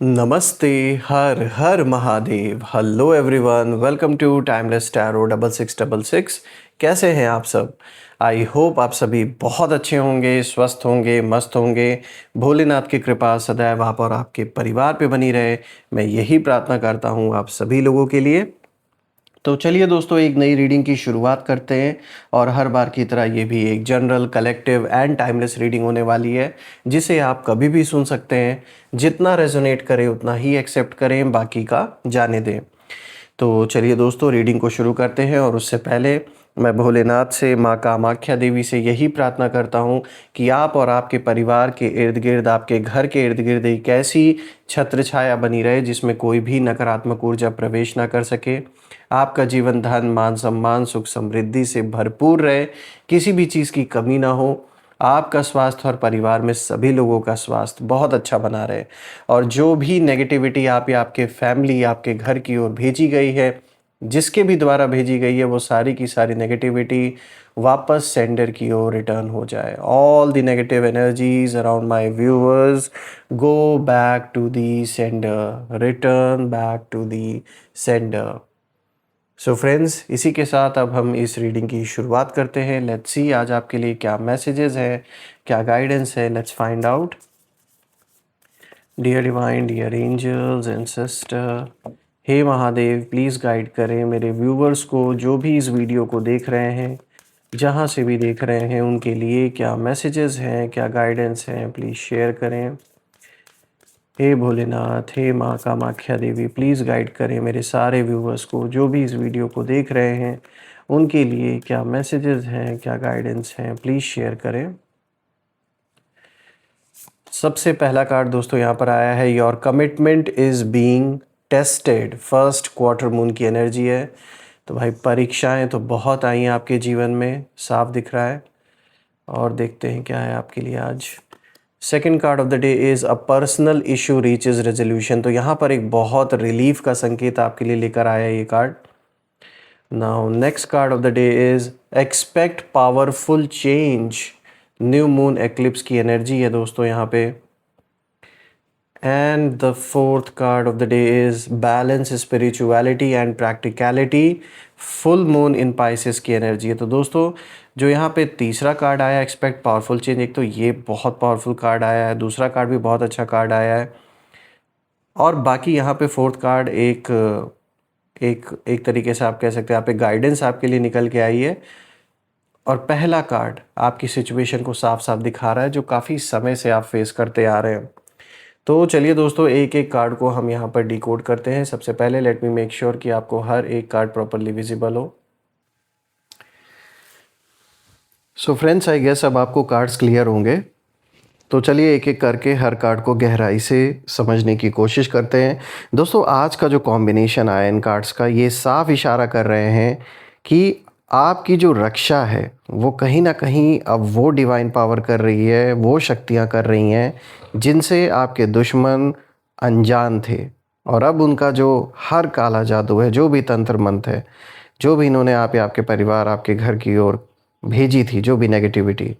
नमस्ते, हर हर Mahadev. Hello everyone, welcome to timeless tarot 6666। कैसे हैं आप सब? आई होप आप सभी बहुत अच्छे होंगे, स्वस्थ होंगे, मस्त होंगे। भोलेनाथ की कृपा सदैव आप और आपके परिवार पे बनी रहे, मैं यही प्रार्थना करता हूँ आप सभी लोगों के लिए। तो चलिए दोस्तों, एक नई रीडिंग की शुरुआत करते हैं। और हर बार की तरह ये भी एक general, collective and timeless reading होने वाली है, जिसे आप कभी भी सुन सकते हैं। जितना रेजोनेट करे उतना ही एक्सेप्ट करें, बाकी का जाने दें। तो चलिए दोस्तों, रीडिंग को शुरू करते हैं। और उससे पहले मैं भोलेनाथ से, माँ कामाख्या देवी से यही प्रार्थना करता हूँ कि आप और आपके परिवार के इर्द गिर्द, आपके घर के इर्द गिर्द एक ऐसी छत्र छाया बनी रहे जिसमें कोई भी नकारात्मक ऊर्जा प्रवेश ना कर सके। आपका जीवन धन, मान सम्मान, सुख समृद्धि से भरपूर रहे, किसी भी चीज़ की कमी ना हो। आपका स्वास्थ्य और परिवार में सभी लोगों का स्वास्थ्य बहुत अच्छा बना रहे। और जो भी नेगेटिविटी आप या आपके फैमिली, आपके घर की ओर भेजी गई है, जिसके भी द्वारा भेजी गई है, वो सारी की सारी नेगेटिविटी वापस सेंडर की ओर रिटर्न हो जाए। All the negative energies around my viewers go back to the sender, return back to the sender. So friends, इसी के साथ अब हम इस रीडिंग की शुरुआत करते हैं। लेट्स सी आज आपके लिए क्या मैसेजेस हैं, क्या गाइडेंस है। Let's find out. Dear divine, dear angels and sister, हे महादेव, प्लीज़ गाइड करें मेरे व्यूवर्स को, जो भी इस वीडियो को देख रहे हैं, जहाँ से भी देख रहे हैं, उनके लिए क्या मैसेजेस हैं, क्या गाइडेंस हैं, प्लीज़ शेयर करें। हे भोलेनाथ, हे माँ कामाख्या देवी, प्लीज़ गाइड करें मेरे सारे व्यूवर्स को, जो भी इस वीडियो को देख रहे हैं, उनके लिए क्या मैसेजेस हैं, क्या गाइडेंस हैं, प्लीज़ शेयर करें। सबसे पहला कार्ड दोस्तों यहाँ पर आया है, your commitment is being tested. First quarter moon की एनर्जी है। तो भाई, परीक्षाएं तो बहुत आई हैं आपके जीवन में, साफ दिख रहा है। और देखते हैं क्या है आपके लिए आज। Second card of the day is a personal issue reaches resolution. तो यहाँ पर एक बहुत रिलीफ का संकेत आपके लिए लेकर आया है ये card. Now next card of the day is expect powerful change. New moon eclipse की एनर्जी है दोस्तों यहाँ पे। And the fourth card of the day is balance spirituality and practicality. Full moon in Pisces की energy है। तो दोस्तों, जो यहाँ पे तीसरा कार्ड आया, एक्सपेक्ट पावरफुल चेंज, एक तो ये बहुत पावरफुल कार्ड आया है, दूसरा कार्ड भी बहुत अच्छा कार्ड आया है। और बाकी यहाँ पे फोर्थ कार्ड एक एक एक तरीके से आप कह सकते हैं, आप एक गाइडेंस आपके लिए निकल के आई है। और पहला कार्ड आपकी सिचुएशन को साफ साफ दिखा रहा है, जो काफ़ी समय से आप फेस करते आ रहे हैं। तो चलिए दोस्तों, एक एक कार्ड को हम यहाँ पर डिकोड करते हैं। सबसे पहले लेट मी मेक श्योर कि आपको हर एक कार्ड प्रॉपरली विजिबल हो। सो फ्रेंड्स, आई गेस अब आपको कार्ड्स क्लियर होंगे। तो चलिए एक एक करके हर कार्ड को गहराई से समझने की कोशिश करते हैं। दोस्तों, आज का जो कॉम्बिनेशन आया इन कार्ड्स का, ये साफ इशारा कर रहे हैं कि आपकी जो रक्षा है वो कहीं ना कहीं अब वो डिवाइन पावर कर रही है, वो शक्तियाँ कर रही हैं जिनसे आपके दुश्मन अनजान थे। और अब उनका जो हर काला जादू है, जो भी तंत्र मंत्र है, जो भी इन्होंने आप या आपके परिवार, आपके घर की ओर भेजी थी, जो भी नेगेटिविटी,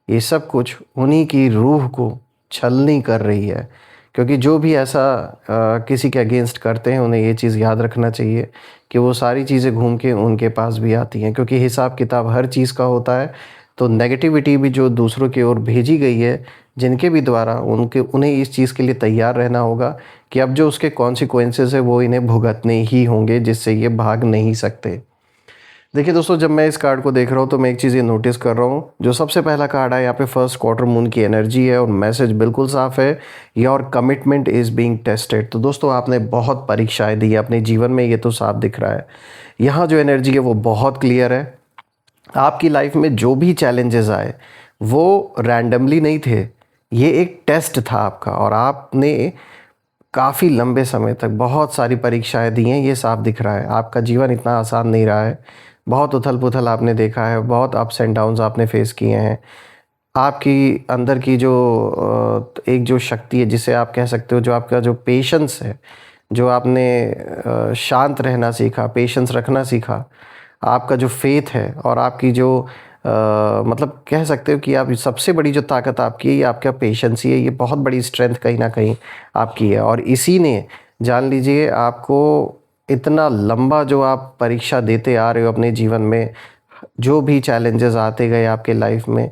ये सब कुछ उन्हीं की रूह को छलनी कर रही है। क्योंकि जो भी ऐसा किसी के अगेंस्ट करते हैं, उन्हें ये चीज़ याद रखना चाहिए कि वो सारी चीज़ें घूम के उनके पास भी आती हैं, क्योंकि हिसाब किताब हर चीज़ का होता है। तो नेगेटिविटी भी जो दूसरों की ओर भेजी गई है, जिनके भी द्वारा, उन्हें इस चीज़ के लिए तैयार रहना होगा कि अब जो उसके कॉन्सिक्वेंसेस है वो इन्हें भुगतने ही होंगे, जिससे ये भाग नहीं सकते। देखिए दोस्तों, जब मैं इस कार्ड को देख रहा हूँ तो मैं एक चीज़ ये नोटिस कर रहा हूँ। जो सबसे पहला कार्ड है यहाँ पे फर्स्ट क्वार्टर मून की एनर्जी है, और मैसेज बिल्कुल साफ है, your commitment is being tested. तो दोस्तों, आपने बहुत परीक्षाएं दी है अपने जीवन में, ये तो साफ दिख रहा है। यहाँ जो एनर्जी है वो बहुत क्लियर है। आपकी लाइफ में जो भी चैलेंजेस आए वो रैंडमली नहीं थे, ये एक टेस्ट था आपका, और आपने काफ़ी लंबे समय तक बहुत सारी परीक्षाएं दी हैं, ये साफ दिख रहा है। आपका जीवन इतना आसान नहीं रहा है, बहुत उथल पुथल आपने देखा है, बहुत अप्स एंड डाउन्स आपने फेस किए हैं। आपकी अंदर की जो एक जो शक्ति है, जिसे आप कह सकते हो, जो आपका जो पेशेंस है, जो आपने शांत रहना सीखा, पेशेंस रखना सीखा, आपका जो फेथ है, और आपकी जो मतलब कह सकते हो कि आप सबसे बड़ी जो ताकत आपकी है ये आपका पेशेंस ही है। ये बहुत बड़ी स्ट्रेंथ कहीं ना कहीं आपकी है, और इसी ने जान लीजिए आपको इतना लंबा जो आप परीक्षा देते आ रहे हो अपने जीवन में, जो भी चैलेंजेस आते गए आपके लाइफ में,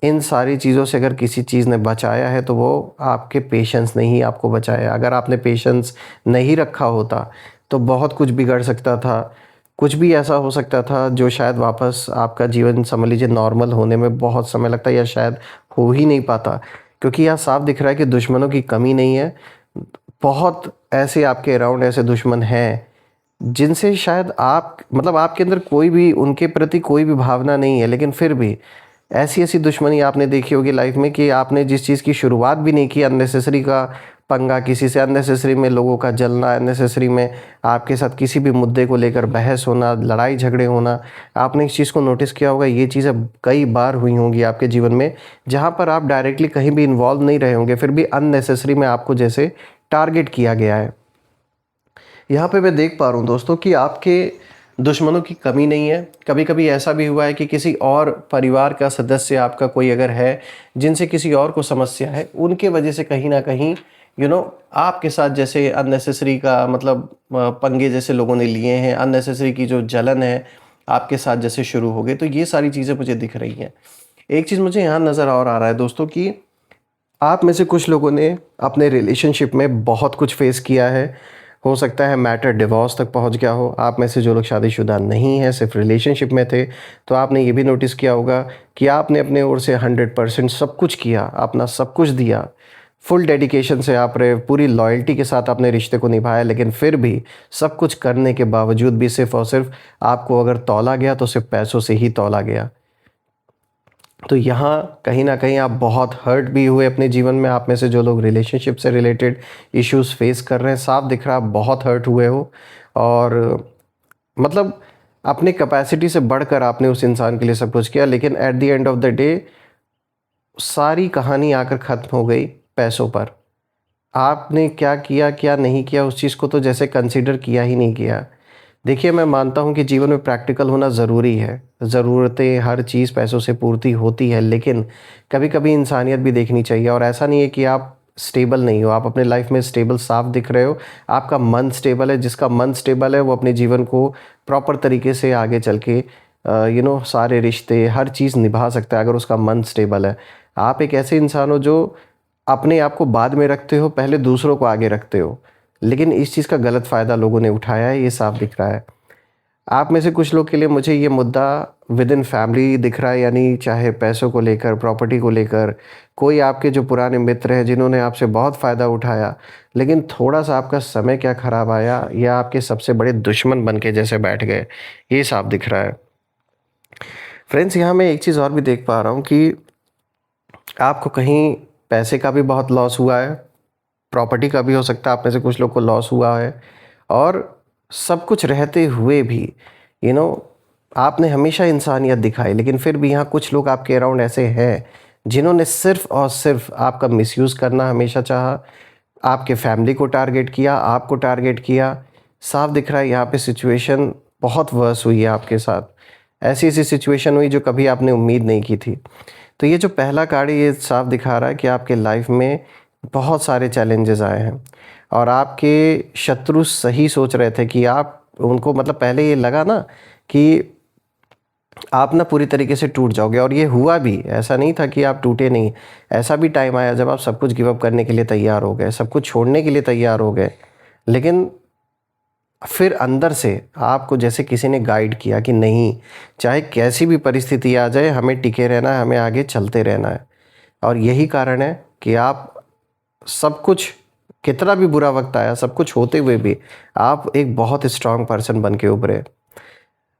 इन सारी चीज़ों से अगर किसी चीज़ ने बचाया है तो वो आपके पेशेंस ने ही आपको बचाया। अगर आपने पेशेंस नहीं रखा होता तो बहुत कुछ बिगड़ सकता था, कुछ भी ऐसा हो सकता था जो शायद वापस आपका जीवन समझ लीजिए नॉर्मल होने में बहुत समय लगता या शायद हो ही नहीं पाता। क्योंकि यहाँ साफ दिख रहा है कि दुश्मनों की कमी नहीं है। बहुत ऐसे आपके अराउंड ऐसे दुश्मन हैं जिनसे शायद आप मतलब आपके अंदर कोई भी उनके प्रति कोई भी भावना नहीं है, लेकिन फिर भी ऐसी ऐसी दुश्मनी आपने देखी होगी लाइफ में कि आपने जिस चीज़ की शुरुआत भी नहीं की, अननेसेसरी का पंगा किसी से, अननेसेसरी में लोगों का जलना, अननेसेसरी में आपके साथ किसी भी मुद्दे को लेकर बहस होना, लड़ाई झगड़े होना, आपने इस चीज़ को नोटिस किया होगा। ये चीज़ें कई बार हुई होंगी आपके जीवन में, जहाँ पर आप डायरेक्टली कहीं भी इन्वॉल्व नहीं रहे होंगे, फिर भी अननेसेसरी में आपको जैसे टारगेट किया गया है। यहाँ पे मैं देख पा रहा हूँ दोस्तों कि आपके दुश्मनों की कमी नहीं है। कभी कभी ऐसा भी हुआ है कि किसी और परिवार का सदस्य आपका कोई अगर है जिनसे किसी और को समस्या है, उनके वजह से कहीं ना कहीं आपके साथ जैसे अननेसेसरी का मतलब पंगे जैसे लोगों ने लिए हैं, अननेसेसरी की जो जलन है आपके साथ जैसे शुरू हो गई। तो ये सारी चीज़ें मुझे दिख रही हैं। एक चीज़ मुझे यहाँ नज़र और आ रहा है दोस्तों कि आप में से कुछ लोगों ने अपने रिलेशनशिप में बहुत कुछ फेस किया है। हो सकता है मैटर डिवोर्स तक पहुंच गया हो। आप में से जो लोग शादीशुदा नहीं हैं, सिर्फ रिलेशनशिप में थे, तो आपने ये भी नोटिस किया होगा कि आपने अपने ओर से 100% सब कुछ किया, अपना सब कुछ दिया, फुल डेडिकेशन से आप रहे, पूरी लॉयल्टी के साथ अपने रिश्ते को निभाया, लेकिन फिर भी सब कुछ करने के बावजूद भी सिर्फ और सिर्फ आपको अगर तौला गया तो सिर्फ पैसों से ही तौला गया। तो यहाँ कहीं ना कहीं आप बहुत हर्ट भी हुए अपने जीवन में। आप में से जो लोग रिलेशनशिप से रिलेटेड इश्यूज फेस कर रहे हैं, साफ दिख रहा है आप बहुत हर्ट हुए हो, और मतलब अपने कैपेसिटी से बढ़कर आपने उस इंसान के लिए सब कुछ किया, लेकिन at the end of the day सारी कहानी आकर ख़त्म हो गई पैसों पर। आपने क्या किया क्या नहीं किया उस चीज़ को तो जैसे कंसिडर किया ही नहीं किया। देखिए, मैं मानता हूँ कि जीवन में प्रैक्टिकल होना ज़रूरी है। ज़रूरतें हर चीज़ पैसों से पूर्ति होती है, लेकिन कभी-कभी इंसानियत भी देखनी चाहिए। और ऐसा नहीं है कि आप स्टेबल नहीं हो, आप अपने लाइफ में स्टेबल साफ दिख रहे हो। आपका मन स्टेबल है, जिसका मन स्टेबल है वो अपने जीवन को प्रॉपर तरीके से आगे चल के सारे रिश्ते हर चीज़ निभा सकता है अगर उसका मन स्टेबल है। आप एक ऐसे इंसान हो जो अपने आप को बाद में रखते हो, पहले दूसरों को आगे रखते हो, लेकिन इस चीज़ का गलत फ़ायदा लोगों ने उठाया है, ये साफ दिख रहा है। आप में से कुछ लोग के लिए मुझे ये मुद्दा विद इन फैमिली दिख रहा है, यानी चाहे पैसों को लेकर, प्रॉपर्टी को लेकर, कोई आपके जो पुराने मित्र हैं जिन्होंने आपसे बहुत फ़ायदा उठाया, लेकिन थोड़ा-सा आपका समय क्या ख़राब आया या आपके सबसे बड़े दुश्मन बन के जैसे बैठ गए, ये साफ दिख रहा है। फ्रेंड्स, यहाँ मैं एक चीज़ और भी देख पा रहा हूँ कि आपको कहीं पैसे का भी बहुत लॉस हुआ है, प्रॉपर्टी का भी हो सकता है आप में से कुछ लोग को लॉस हुआ है, और सब कुछ रहते हुए भी यू नो आपने हमेशा इंसानियत दिखाई, लेकिन फिर भी यहाँ कुछ लोग आपके अराउंड ऐसे हैं जिन्होंने सिर्फ और सिर्फ आपका मिसयूज़ करना हमेशा चाहा, आपके फैमिली को टारगेट किया, आपको टारगेट किया। साफ दिख रहा है यहाँ पे सिचुएशन बहुत वर्स हुई है आपके साथ। ऐसी ऐसी सिचुएशन हुई जो कभी आपने उम्मीद नहीं की थी। तो ये जो पहला कार्ड है ये साफ दिखा रहा है कि आपके लाइफ में बहुत सारे चैलेंजेस आए हैं, और आपके शत्रु सही सोच रहे थे कि आप उनको मतलब पहले ये लगा ना कि आप ना पूरी तरीके से टूट जाओगे, और ये हुआ भी। ऐसा नहीं था कि आप टूटे नहीं, ऐसा भी टाइम आया जब आप सब कुछ गिव अप करने के लिए तैयार हो गए, सब कुछ छोड़ने के लिए तैयार हो गए, लेकिन फिर अंदर से आपको जैसे किसी ने गाइड किया कि नहीं, चाहे कैसी भी परिस्थिति आ जाए हमें टिके रहना है, हमें आगे चलते रहना है। और यही कारण है कि आप सब कुछ, कितना भी बुरा वक्त आया, सब कुछ होते हुए भी आप एक बहुत स्ट्रांग पर्सन बन के उभरे।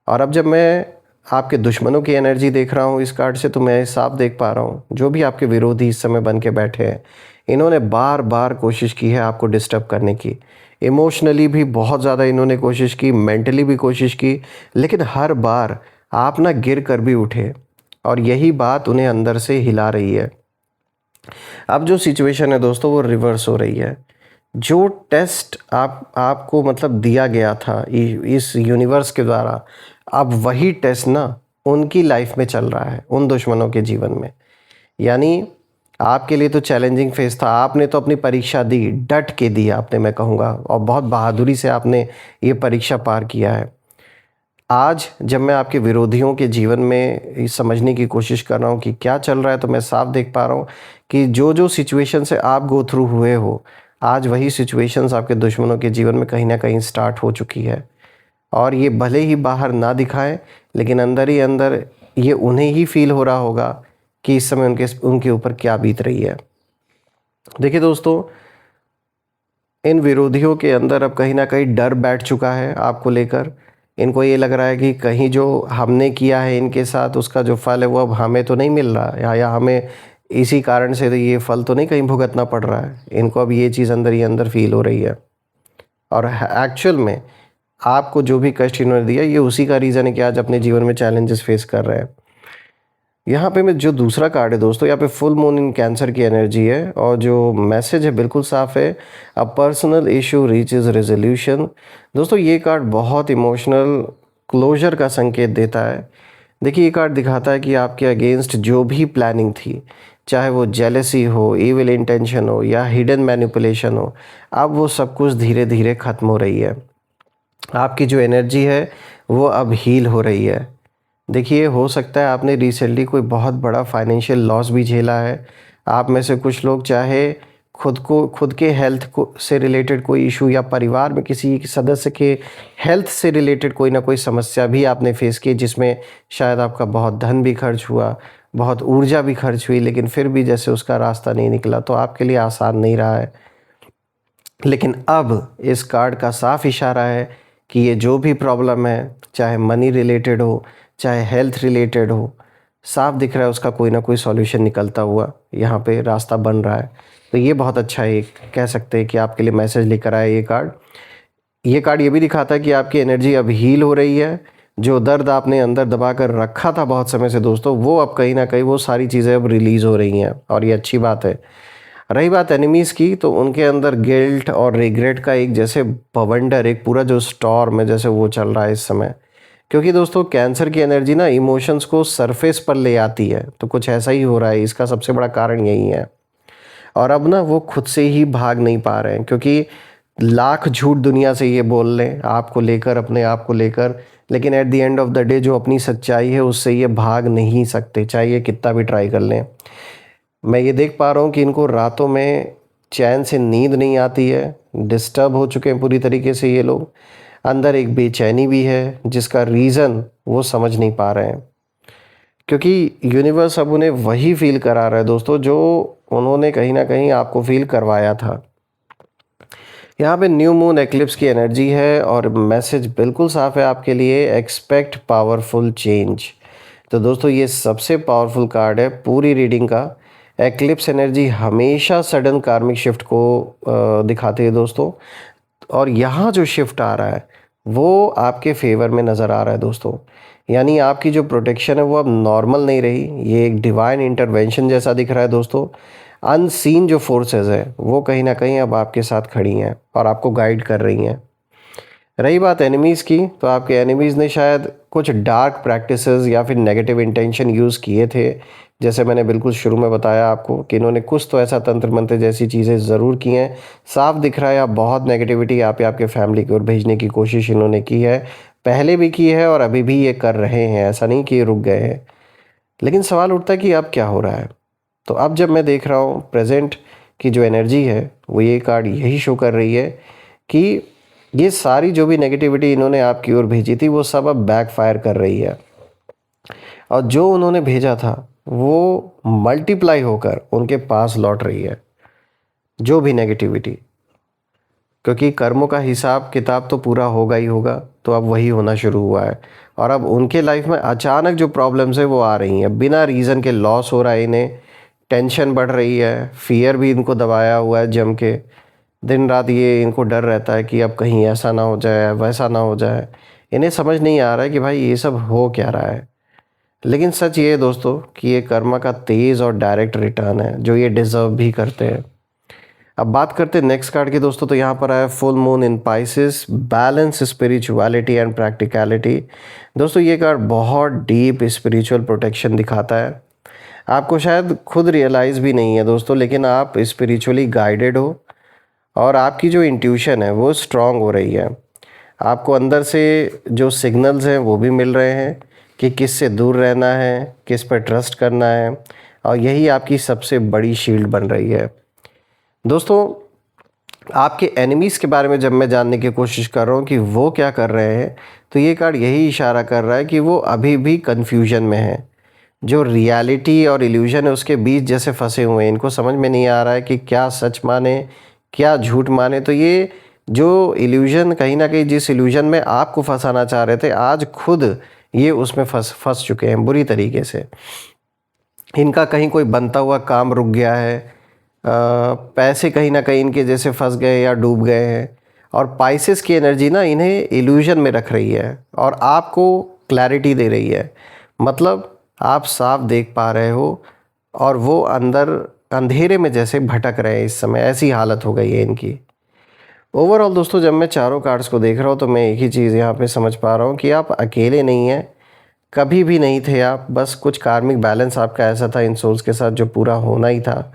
और अब जब मैं आपके दुश्मनों की एनर्जी देख रहा हूँ इस कार्ड से, तो मैं साफ देख पा रहा हूँ जो भी आपके विरोधी इस समय बन के बैठे हैं, इन्होंने बार बार कोशिश की है आपको डिस्टर्ब करने की। इमोशनली भी बहुत ज़्यादा इन्होंने कोशिश की, मेंटली भी कोशिश की, लेकिन हर बार आप ना गिर कर भी उठे, और यही बात उन्हें अंदर से हिला रही है। अब जो सिचुएशन है दोस्तों वो रिवर्स हो रही है। जो टेस्ट आपको मतलब दिया गया था इस यूनिवर्स के द्वारा, अब वही टेस्ट ना उनकी लाइफ में चल रहा है, उन दुश्मनों के जीवन में। यानी आपके लिए तो चैलेंजिंग फेज़ था, आपने तो अपनी परीक्षा दी, डट के दी आपने, मैं कहूँगा, और बहुत बहादुरी से आपने ये परीक्षा पार किया है। आज जब मैं आपके विरोधियों के जीवन में ये समझने की कोशिश कर रहा हूँ कि क्या चल रहा है, तो मैं साफ देख पा रहा हूँ कि जो सिचुएशन से आप गो थ्रू हुए हो, आज वही सिचुएशंस आपके दुश्मनों के जीवन में कहीं न कहीं स्टार्ट हो चुकी है। और ये भले ही बाहर ना दिखाएँ, लेकिन अंदर ही अंदर ये उन्हें ही फ़ील हो रहा होगा कि इस समय उनके ऊपर क्या बीत रही है। देखिए दोस्तों, इन विरोधियों के अंदर अब कहीं न कहीं डर बैठ चुका है आपको लेकर। इनको ये लग रहा है कि कहीं जो हमने किया है इनके साथ, उसका जो फल है वो अब हमें तो नहीं मिल रहा, या हमें इसी कारण से तो ये फल तो नहीं कहीं भुगतना पड़ रहा है। इनको अब ये चीज़ अंदर ही अंदर फ़ील हो रही है। और एक्चुअल में आपको जो भी कष्ट इन्होंने दिया, ये उसी का रीज़न है कि आज अपने जीवन में चैलेंजेस फेस कर रहे हैं। यहाँ पे मैं जो दूसरा कार्ड है दोस्तों, यहाँ पे फुल मून इन कैंसर की एनर्जी है, और जो मैसेज है बिल्कुल साफ है, a personal issue reaches resolution. दोस्तों ये कार्ड बहुत इमोशनल क्लोजर का संकेत देता है। देखिए ये कार्ड दिखाता है कि आपके अगेंस्ट जो भी प्लानिंग थी, चाहे वो जेलसी हो, इविल इंटेंशन हो, या हिडन मैनिपुलेशन हो, अब वो सब कुछ धीरे धीरे ख़त्म हो रही है। आपकी जो एनर्जी है वो अब हील हो रही है। देखिए हो सकता है आपने रिसेंटली कोई बहुत बड़ा फाइनेंशियल लॉस भी झेला है। आप में से कुछ लोग चाहे खुद के हेल्थ को से रिलेटेड कोई इशू, या परिवार में किसी सदस्य के हेल्थ से रिलेटेड कोई ना कोई समस्या भी आपने फेस की, जिसमें शायद आपका बहुत धन भी खर्च हुआ, बहुत ऊर्जा भी खर्च हुई, लेकिन फिर भी जैसे उसका रास्ता नहीं निकला, तो आपके लिए आसान नहीं रहा है। लेकिन अब इस कार्ड का साफ इशारा है कि ये जो भी प्रॉब्लम है, चाहे मनी रिलेटेड हो, चाहे हेल्थ रिलेटेड हो, साफ दिख रहा है उसका कोई ना कोई सॉल्यूशन निकलता हुआ यहाँ पे रास्ता बन रहा है। तो ये बहुत अच्छा है, कह सकते हैं कि आपके लिए मैसेज लेकर आया ये कार्ड। ये कार्ड ये भी दिखाता है कि आपकी एनर्जी अब हील हो रही है। जो दर्द आपने अंदर दबा कर रखा था बहुत समय से दोस्तों, वो अब कहीं ना कहीं वो सारी चीज़ें अब रिलीज़ हो रही हैं, और ये अच्छी बात है। रही बात एनिमीज़ की, तो उनके अंदर गिल्ट और रिग्रेट का एक जैसे बवंडर, एक पूरा जो स्टॉर्म है जैसे, वो चल रहा है इस समय। क्योंकि दोस्तों कैंसर की एनर्जी ना इमोशंस को सरफेस पर ले आती है, तो कुछ ऐसा ही हो रहा है, इसका सबसे बड़ा कारण यही है। और अब ना वो खुद से ही भाग नहीं पा रहे हैं, क्योंकि लाख झूठ दुनिया से ये बोल लें आपको लेकर, अपने आप को लेकर, लेकिन at the end of the day जो अपनी सच्चाई है उससे ये भाग नहीं सकते, चाहे ये कितना भी ट्राई कर लें। मैं ये देख पा रहा हूँ कि इनको रातों में चैन से नींद नहीं आती है, डिस्टर्ब हो चुके हैं पूरी तरीके से ये लोग। अंदर एक बेचैनी भी है जिसका रीज़न वो समझ नहीं पा रहे हैं, क्योंकि यूनिवर्स अब उन्हें वही फील करा रहा है दोस्तों जो उन्होंने कहीं ना कहीं आपको फील करवाया था। यहाँ पे न्यू मून एक्लिप्स की एनर्जी है, और मैसेज बिल्कुल साफ है आपके लिए, एक्सपेक्ट पावरफुल चेंज। तो दोस्तों ये सबसे पावरफुल कार्ड है पूरी रीडिंग का। एक्लिप्स एनर्जी हमेशा सडन कार्मिक शिफ्ट को दिखाती है दोस्तों, और यहाँ जो शिफ्ट आ रहा है वो आपके फेवर में नज़र आ रहा है दोस्तों। यानी आपकी जो प्रोटेक्शन है वो अब नॉर्मल नहीं रही, ये एक डिवाइन इंटरवेंशन जैसा दिख रहा है दोस्तों। अनसीन जो फोर्सेस है वो कहीं ना कहीं अब आपके साथ खड़ी हैं और आपको गाइड कर रही हैं। रही बात एनिमीज़ की, तो आपके एनिमीज़ ने शायद कुछ डार्क प्रैक्टिसेस या फिर नेगेटिव इंटेंशन यूज़ किए थे। जैसे मैंने बिल्कुल शुरू में बताया आपको कि इन्होंने कुछ तो ऐसा तंत्र मंत्र जैसी चीज़ें ज़रूर की हैं। साफ दिख रहा है आप बहुत नेगेटिविटी आप आपके फैमिली की ओर भेजने की कोशिश इन्होंने की है, पहले भी की है और अभी भी ये कर रहे हैं, ऐसा नहीं कि ये रुक गए हैं। लेकिन सवाल उठता है कि अब क्या हो रहा है। तो अब जब मैं देख रहा हूँ प्रेजेंट की जो एनर्जी है, वो ये कार्ड यही शो कर रही है कि ये सारी जो भी नेगेटिविटी इन्होंने आपकी ओर भेजी थी वो सब अब बैकफायर कर रही है, और जो उन्होंने भेजा था वो मल्टीप्लाई होकर उनके पास लौट रही है, जो भी नेगेटिविटी। क्योंकि कर्मों का हिसाब किताब तो पूरा होगा ही होगा, तो अब वही होना शुरू हुआ है। और अब उनके लाइफ में अचानक जो प्रॉब्लम्स है वो आ रही हैं, बिना रीज़न के लॉस हो रहा है इन्हें, टेंशन बढ़ रही है, फियर भी इनको दबाया हुआ है जम के। दिन रात ये इनको डर रहता है कि अब कहीं ऐसा ना हो जाए, वैसा ना हो जाए। इन्हें समझ नहीं आ रहा है कि भाई ये सब हो क्या रहा है। लेकिन सच ये है दोस्तों कि ये कर्मा का तेज़ और डायरेक्ट रिटर्न है जो ये डिज़र्व भी करते हैं। अब बात करते हैं नेक्स्ट कार्ड की दोस्तों। तो यहाँ पर आया full moon in Pisces, balance spirituality and practicality. दोस्तों ये कार्ड बहुत डीप स्पिरिचुअल प्रोटेक्शन दिखाता है। आपको शायद खुद रियलाइज़ भी नहीं है दोस्तों, लेकिन आप स्पिरिचुअली गाइडेड हो और आपकी जो इंट्यूशन है वो स्ट्रांग हो रही है। आपको अंदर से जो सिग्नल्स हैं वो भी मिल रहे हैं कि किस से दूर रहना है, किस पर ट्रस्ट करना है, और यही आपकी सबसे बड़ी शील्ड बन रही है। दोस्तों आपके एनिमीज़ के बारे में जब मैं जानने की कोशिश कर रहा हूँ कि वो क्या कर रहे हैं, तो ये कार्ड यही इशारा कर रहा है कि वो अभी भी कन्फ्यूजन में है। जो रियलिटी और इल्यूजन है उसके बीच जैसे फंसे हुए हैं। इनको समझ में नहीं आ रहा है कि क्या सच माने क्या झूठ माने। तो ये जो इल्यूजन कहीं ना कहीं जिस इल्यूजन में आपको फंसाना चाह रहे थे, आज खुद ये उसमें फंस चुके हैं बुरी तरीके से। इनका कहीं कोई बनता हुआ काम रुक गया है, पैसे कहीं ना कहीं इनके जैसे फंस गए या डूब गए हैं, और पाइसेस की एनर्जी ना इन्हें इल्यूजन में रख रही है और आपको क्लैरिटी दे रही है। मतलब आप साफ देख पा रहे हो और वो अंदर अंधेरे में जैसे भटक रहे हैं। इस समय ऐसी हालत हो गई है इनकी। ओवरऑल दोस्तों जब मैं चारों कार्ड्स को देख रहा हूँ तो मैं एक ही चीज़ यहाँ पे समझ पा रहा हूँ कि आप अकेले नहीं हैं, कभी भी नहीं थे आप। बस कुछ कार्मिक बैलेंस आपका ऐसा था इन सोल्स के साथ जो पूरा होना ही था,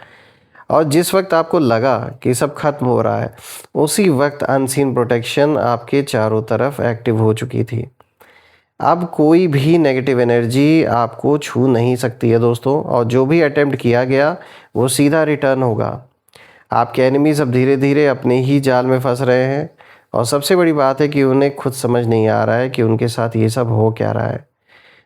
और जिस वक्त आपको लगा कि सब खत्म हो रहा है, उसी वक्त अनसीन प्रोटेक्शन आपके चारों तरफ एक्टिव हो चुकी थी। अब कोई भी नेगेटिव एनर्जी आपको छू नहीं सकती है दोस्तों, और जो भी अटेम्प्ट किया गया वो सीधा रिटर्न होगा। आपके एनिमीज़ अब धीरे धीरे अपने ही जाल में फंस रहे हैं, और सबसे बड़ी बात है कि उन्हें खुद समझ नहीं आ रहा है कि उनके साथ ये सब हो क्या रहा है।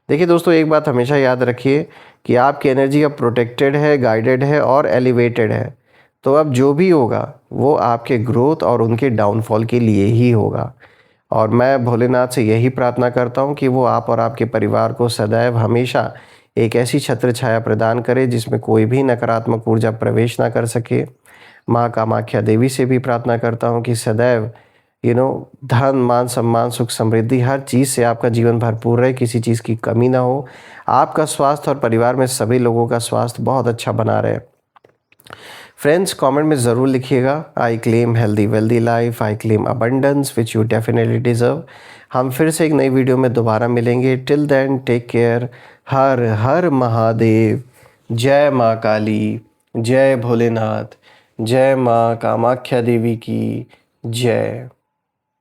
देखिए दोस्तों एक बात हमेशा याद रखिए कि आपकी एनर्जी अब प्रोटेक्टेड है, गाइडेड है और एलिवेटेड है। तो अब जो भी होगा वो आपके ग्रोथ और उनके डाउनफॉल के लिए ही होगा। और मैं भोलेनाथ से यही प्रार्थना करता हूँ कि वो आप और आपके परिवार को सदैव हमेशा एक ऐसी छत्र छाया प्रदान करे जिसमें कोई भी नकारात्मक ऊर्जा प्रवेश ना कर सके। माँ कामाख्या देवी से भी प्रार्थना करता हूँ कि सदैव धन मान सम्मान सुख समृद्धि हर चीज़ से आपका जीवन भरपूर रहे, किसी चीज़ की कमी ना हो। आपका स्वास्थ्य और परिवार में सभी लोगों का स्वास्थ्य बहुत अच्छा बना रहे। फ्रेंड्स कमेंट में ज़रूर लिखिएगा, I claim healthy wealthy life, I claim abundance which you definitely deserve. हम फिर से एक नई वीडियो में दोबारा मिलेंगे। Till then take care. हर हर महादेव। जय माँ काली, जय भोलेनाथ, जय माँ कामाख्या देवी की जय।